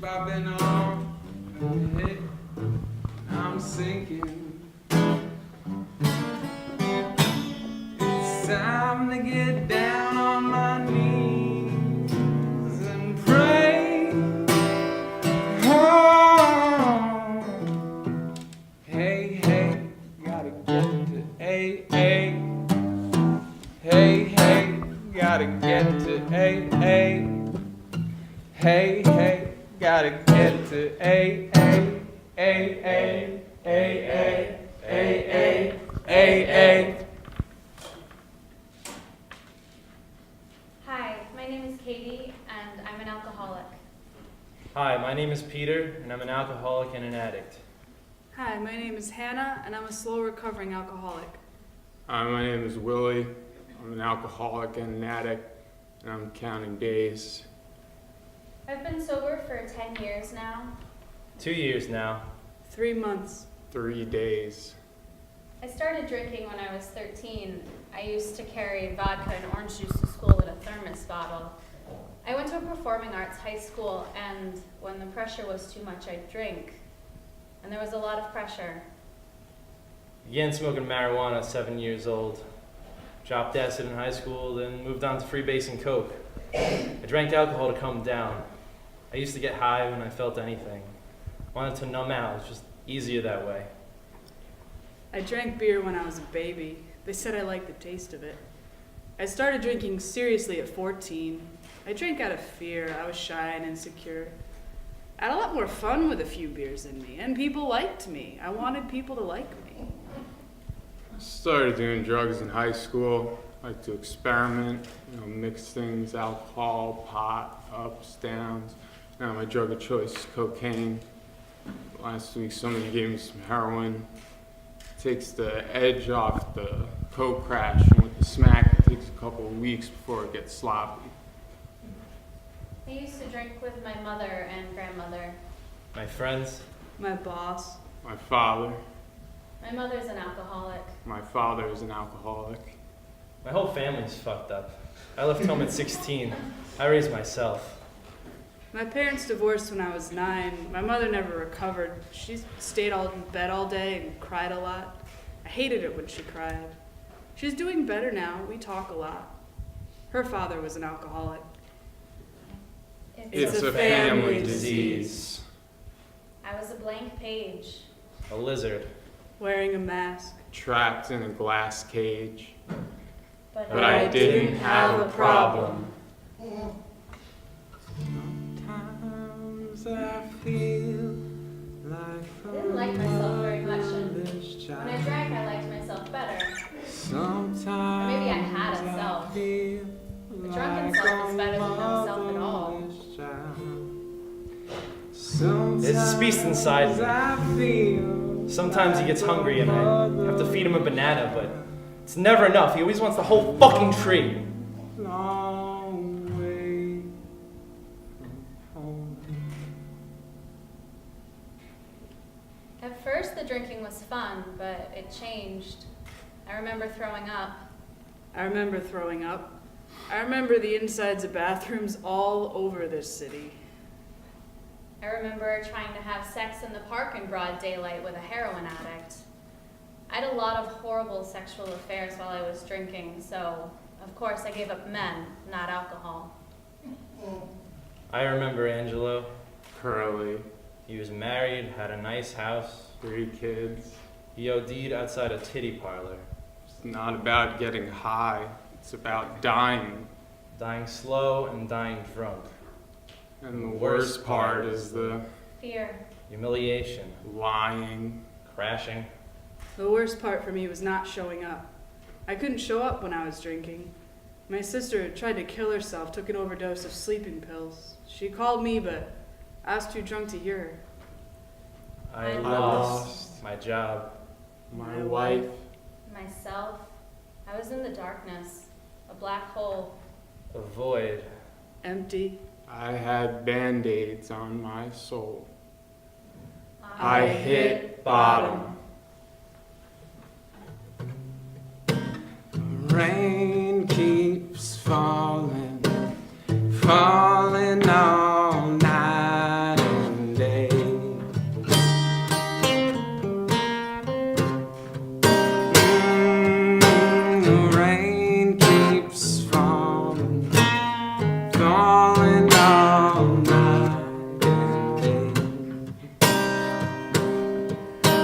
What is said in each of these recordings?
bobbing off the hit. I'm sinking. It's time to get down on my knees and pray. Oh, hey, hey, gotta get to AA. Hey, hey, gotta get to AA. Hey, hey, gotta get to AA. AA, AA, AA, AA. Hi, my name is Katie, and I'm an alcoholic. Hi, my name is Peter, and I'm an alcoholic and an addict. Hi, my name is Hannah, and I'm a slow recovering alcoholic. Hi, my name is Willie. I'm an alcoholic and an addict, and I'm counting days. I've been sober for 10 years now. 2 years now. 3 months. 3 days. I started drinking when I was 13. I used to carry vodka and orange juice to school in a thermos bottle. I went to a performing arts high school, and when the pressure was too much, I'd drink. And there was a lot of pressure. Began smoking marijuana at 7 years old. Dropped acid in high school, then moved on to freebase and coke. I drank alcohol to calm down. I used to get high when I felt anything. Wanted to numb out, it's just easier that way. I drank beer when I was a baby. They said I liked the taste of it. I started drinking seriously at 14. I drank out of fear. I was shy and insecure. I had a lot more fun with a few beers in me, and people liked me. I wanted people to like me. I started doing drugs in high school. I like to experiment, mix things, alcohol, pot, ups, downs. Now my drug of choice is cocaine. Last week somebody gave me some heroin. Takes the edge off the coke crash, and with the smack it takes a couple of weeks before it gets sloppy. I used to drink with my mother and grandmother. My friends, My boss. My father. My mother's an alcoholic. My father is an alcoholic. my whole family's fucked up. I left home at 16. I raised myself. My parents divorced when I was 9. My mother never recovered. She stayed in bed all day and cried a lot. I hated it when she cried. She's doing better now. We talk a lot. Her father was an alcoholic. It's a family disease. I was a blank page. A lizard. Wearing a mask. Trapped in a glass cage. But I didn't have a problem. Sometimes I feel like I didn't like myself very much, and when I drank, I liked myself better. Sometimes Or maybe I had a self. The drunken self is better than no self at all. There's this beast inside me. Sometimes he gets hungry and I have to feed him a banana, but it's never enough. He always wants the whole fucking tree. Long way from home. At first, the drinking was fun, but it changed. I remember throwing up. I remember throwing up. I remember the insides of bathrooms all over this city. I remember trying to have sex in the park in broad daylight with a heroin addict. I had a lot of horrible sexual affairs while I was drinking, so of course I gave up men, not alcohol. I remember Angelo. Curly, He was married, had a nice house. 3 kids. He OD'd outside a titty parlor. It's not about getting high. It's about dying. Dying slow and dying drunk. And the worst part is the Fear. Humiliation. lying. Crashing. The worst part for me was not showing up. I couldn't show up when I was drinking. My sister tried to kill herself, took an overdose of sleeping pills. She called me, but I was too drunk to hear her. I I lost my job. My wife. Myself. I was in the darkness, a black hole. A void. Empty. I had band-aids on my soul. I hit bottom. Rain keeps falling, falling all night.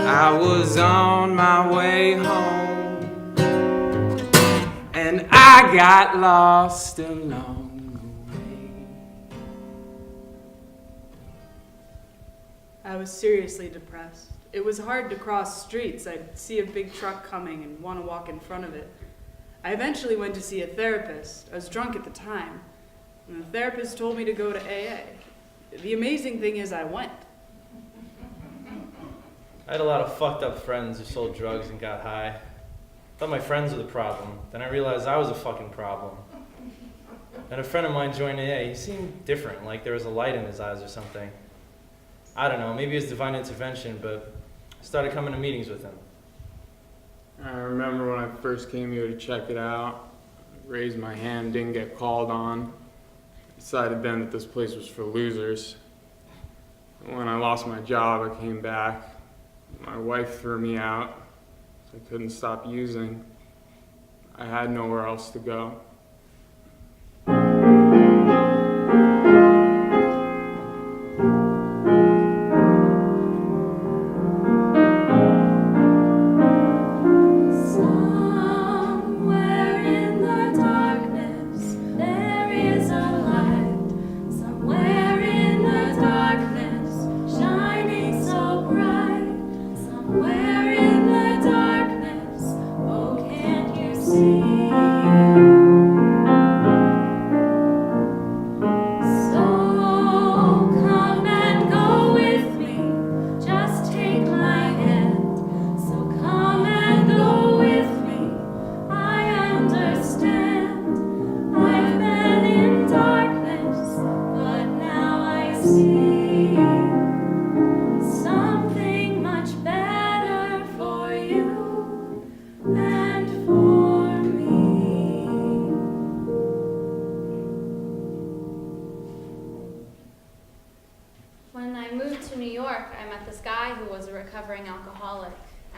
I was on my way home, and I got lost along the way. I was seriously depressed. It was hard to cross streets. I'd see a big truck coming and want to walk in front of it. I eventually went to see a therapist. I was drunk at the time, and the therapist told me to go to AA. The amazing thing is I went. I had a lot of fucked up friends who sold drugs and got high. Thought my friends were the problem. Then I realized I was a fucking problem. Then a friend of mine joined AA. He seemed different, like there was a light in his eyes or something. I don't know, maybe it was divine intervention, but I started coming to meetings with him. I remember when I first came here to check it out, raised my hand, didn't get called on. Decided then that this place was for losers. When I lost my job, I came back. My wife threw me out, so I couldn't stop using. I had nowhere else to go. When I moved to New York, I met this guy who was a recovering alcoholic,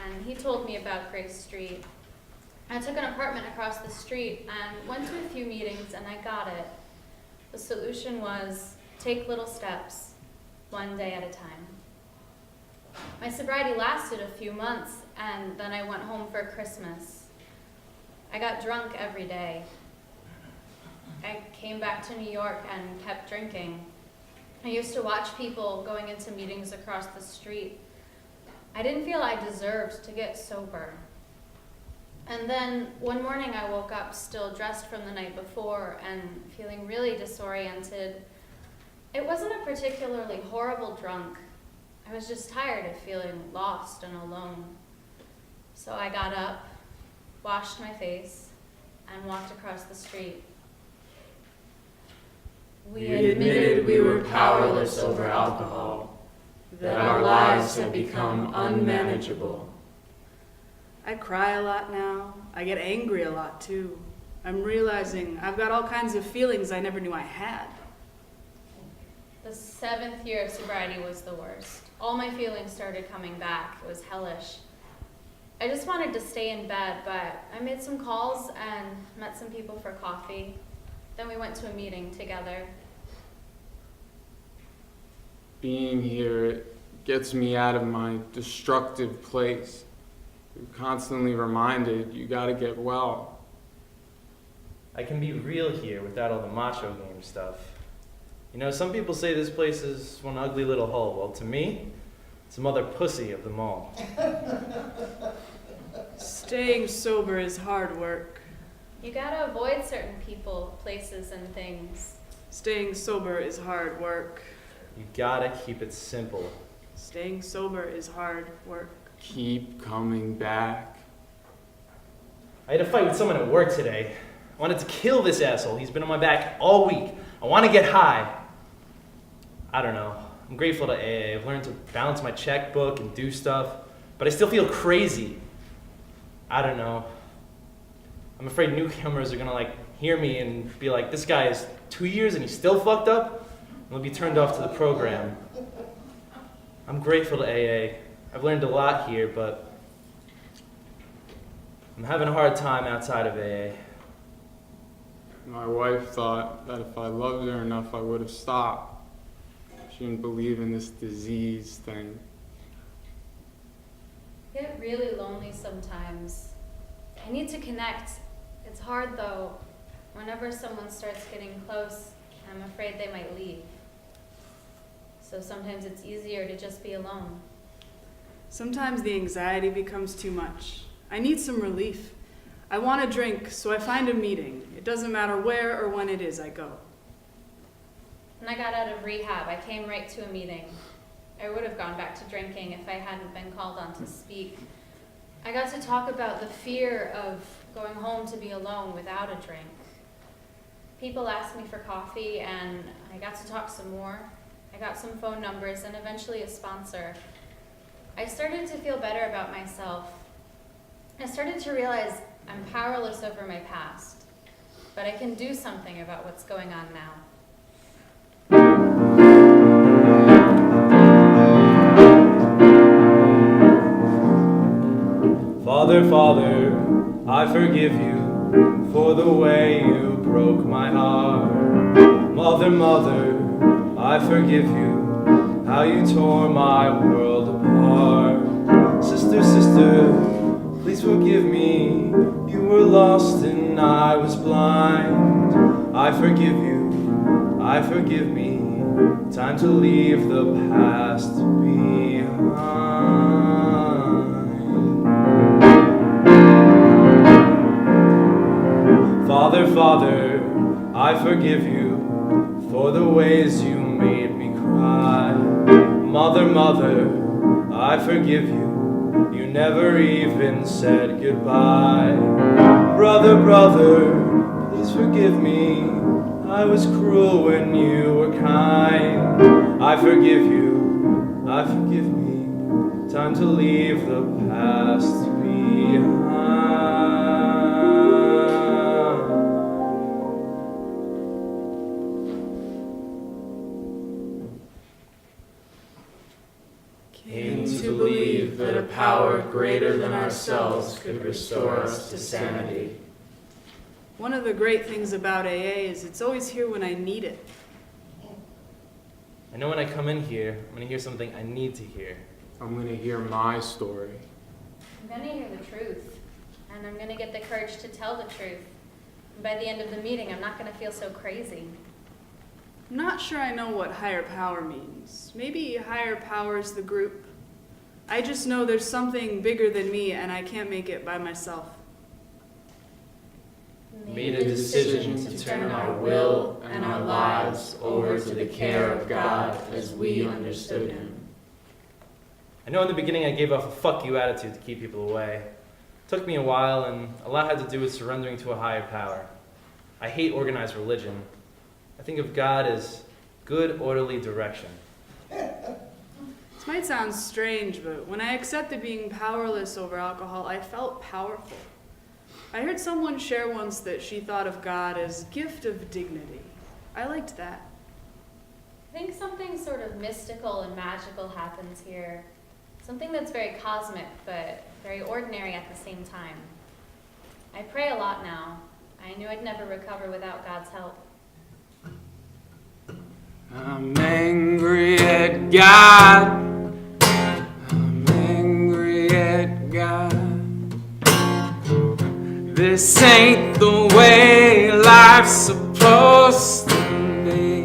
and he told me about Grace Street. I took an apartment across the street and went to a few meetings, and I got it. The solution was take little steps, one day at a time. My sobriety lasted a few months, and then I went home for Christmas. I got drunk every day. I came back to New York and kept drinking. I used to watch people going into meetings across the street. I didn't feel I deserved to get sober. And then one morning I woke up still dressed from the night before and feeling really disoriented. It wasn't a particularly horrible drunk. I was just tired of feeling lost and alone. So I got up, washed my face, and walked across the street. We admitted we were powerless over alcohol, that our lives had become unmanageable. I cry a lot now. I get angry a lot too. I'm realizing I've got all kinds of feelings I never knew I had. The 7th year of sobriety was the worst. All my feelings started coming back. It was hellish. I just wanted to stay in bed, but I made some calls and met some people for coffee. Then we went to a meeting together. Being here, it gets me out of my destructive place. You're constantly reminded you gotta get well. I can be real here without all the macho game stuff. You know, some people say this place is one ugly little hole. Well, to me, it's the mother pussy of them all. Staying sober is hard work. You gotta avoid certain people, places, and things. Staying sober is hard work. You gotta keep it simple. Staying sober is hard work. Keep coming back. I had a fight with someone at work today. I wanted to kill this asshole. He's been on my back all week. I want to get high. I don't know. I'm grateful to AA. I've learned to balance my checkbook and do stuff, but I still feel crazy. I don't know. I'm afraid newcomers are gonna hear me and be like, this guy is 2 years and he's still fucked up, and they'll be turned off to the program. I'm grateful to AA. I've learned a lot here, but I'm having a hard time outside of AA. My wife thought that if I loved her enough, I would have stopped. She didn't believe in this disease thing. I get really lonely sometimes. I need to connect. It's hard though. Whenever someone starts getting close, I'm afraid they might leave. So sometimes it's easier to just be alone. Sometimes the anxiety becomes too much. I need some relief. I want a drink, so I find a meeting. It doesn't matter where or when it is I go. When I got out of rehab, I came right to a meeting. I would have gone back to drinking if I hadn't been called on to speak. I got to talk about the fear of going home to be alone without a drink. People asked me for coffee, and I got to talk some more. I got some phone numbers and eventually a sponsor. I started to feel better about myself. I started to realize I'm powerless over my past, but I can do something about what's going on now. Father, Father, I forgive you for the way you broke my heart. Mother, Mother, I forgive you how you tore my world apart. Sister, Sister, please forgive me. You were lost and I was blind. I forgive you, I forgive me. Time to leave the past behind. Father, Father, I forgive you for the ways you made me cry. Mother, Mother, I forgive you. You never even said goodbye. Brother, brother, please forgive me. I was cruel when you were kind. I forgive you, I forgive me. Time to leave the past behind. Came to believe that a power greater than ourselves could restore us to sanity. One of the great things about AA is it's always here when I need it. I know when I come in here, I'm going to hear something I need to hear. I'm gonna hear my story. I'm gonna hear the truth, and I'm gonna get the courage to tell the truth. And by the end of the meeting, I'm not gonna feel so crazy. I'm not sure I know what higher power means. Maybe higher power is the group. I just know there's something bigger than me and I can't make it by myself. Made a decision to turn our will and our lives over to the care of God as we understood Him. I know in the beginning I gave off a fuck you attitude to keep people away. It took me a while, and a lot had to do with surrendering to a higher power. I hate organized religion. I think of God as good, orderly direction. This might sound strange, but when I accepted being powerless over alcohol, I felt powerful. I heard someone share once that she thought of God as gift of dignity. I liked that. I think something sort of mystical and magical happens here. Something that's very cosmic, but very ordinary at the same time. I pray a lot now. I knew I'd never recover without God's help. I'm angry at God. I'm angry at God. This ain't the way life's supposed to be.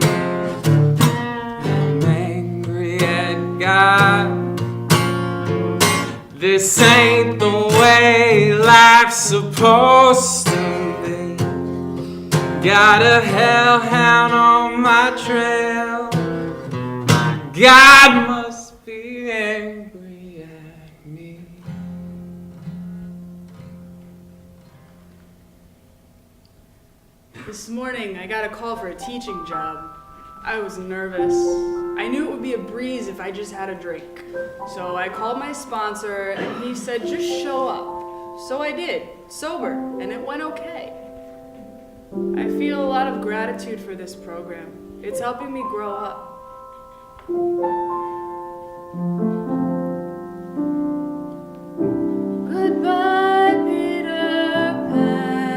I'm angry at God. This ain't the way life's supposed to be. Got a hellhound on my trail. God must be angry at me. This morning, I got a call for a teaching job. I was nervous. I knew it would be a breeze if I just had a drink. So I called my sponsor and he said, just show up. So I did, sober, and it went okay. I feel a lot of gratitude for this program. It's helping me grow up. Goodbye, Peter Pan.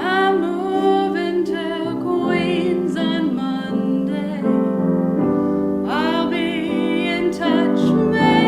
I'm moving to Queens on Monday. I'll be in touch, maybe.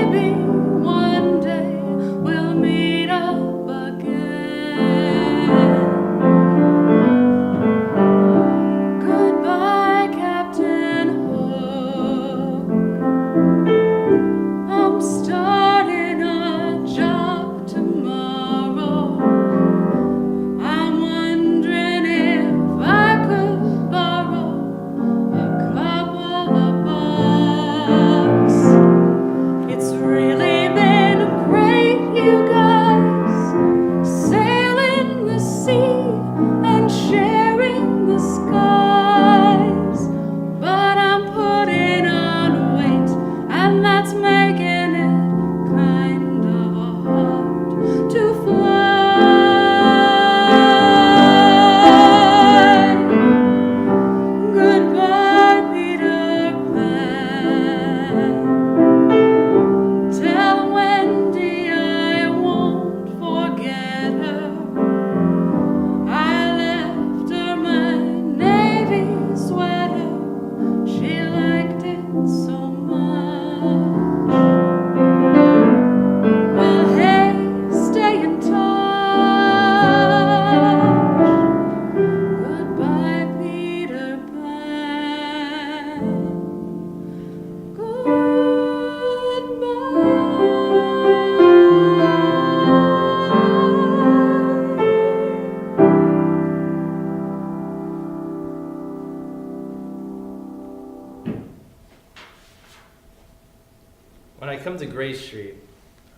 When I come to Gray Street,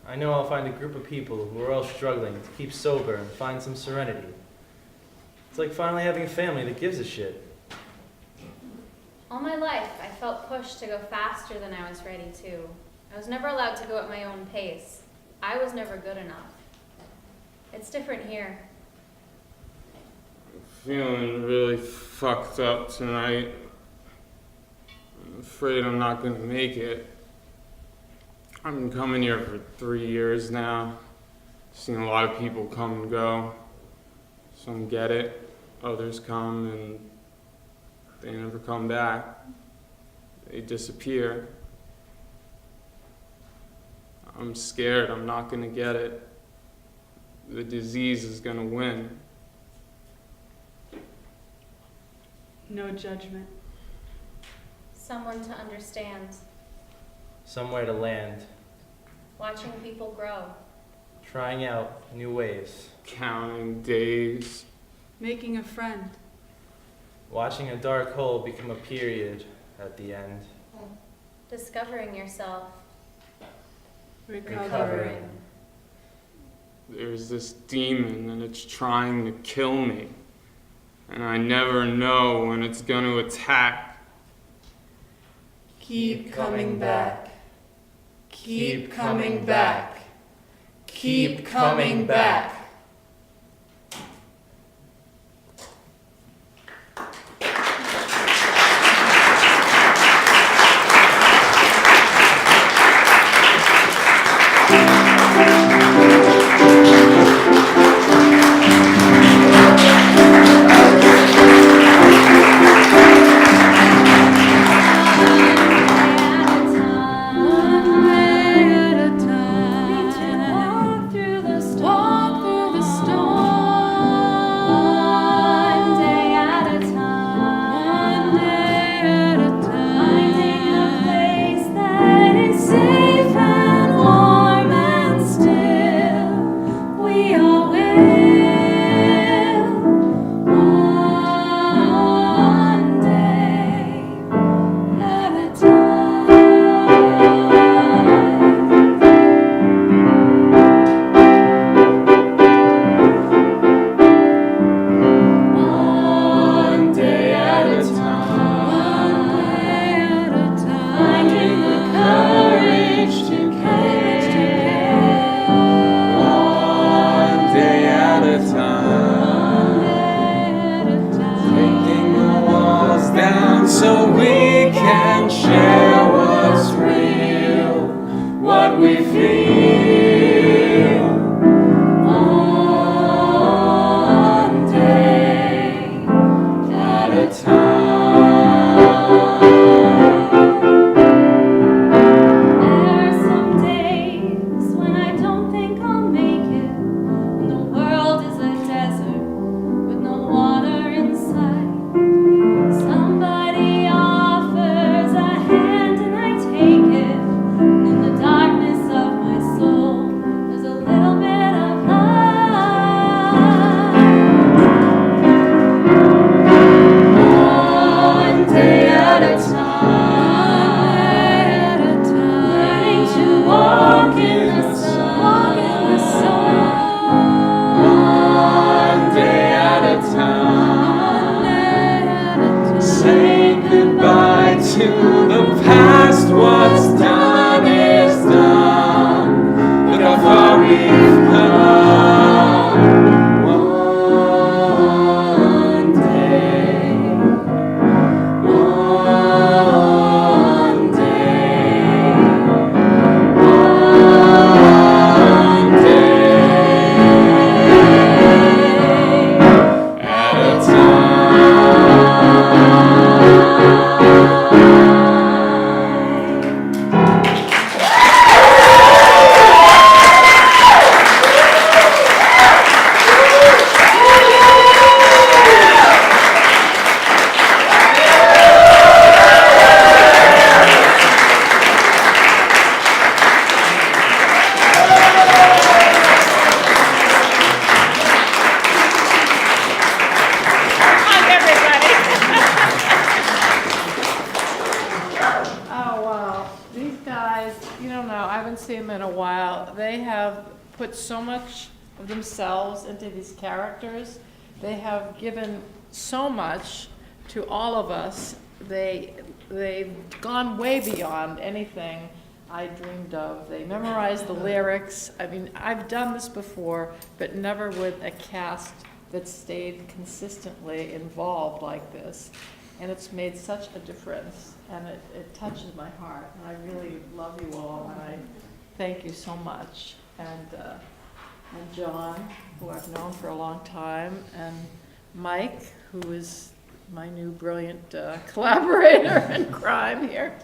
I know I'll find a group of people who are all struggling to keep sober and find some serenity. It's like finally having a family that gives a shit. All my life, I felt pushed to go faster than I was ready to. I was never allowed to go at my own pace. I was never good enough. It's different here. I'm feeling really fucked up tonight. I'm afraid I'm not gonna make it. I've been coming here for 3 years now. Seen a lot of people come and go. Some get it, others come and they never come back. They disappear. I'm scared I'm not gonna get it. The disease is gonna win. No judgment. Someone to understand. Somewhere to land, Watching people grow. trying out new ways, Counting days. Making a friend. watching a dark hole become a period at the end. Discovering yourself. Recovering. There's this demon and it's trying to kill me. And I never know when it's gonna attack. Keep coming back. Keep coming back. Keep coming back. So we can share what's real, what we feel. One day at a time. There are some days when I don't think I'll make it, when the world is a desert with no water inside. Somebody offers a hand and I take it. In the darkness of my soul, there's a little bit of light. One day at a time, learning to walk in the sun, One day at a time. Saying goodbye to the past. What's done is done. Look how far we've come. One day. One day. One day at a time. you don't know, I haven't seen them in a while. They have put so much of themselves into these characters. They have given so much to all of us. They've gone way beyond anything I dreamed of. They memorized the lyrics. I mean, I've done this before, but never with a cast that stayed consistently involved like this. And it's made such a difference, and it touches my heart. And I really love you all, and I thank you so much. And John, who I've known for a long time, and Mike, who is my new brilliant collaborator in crime here.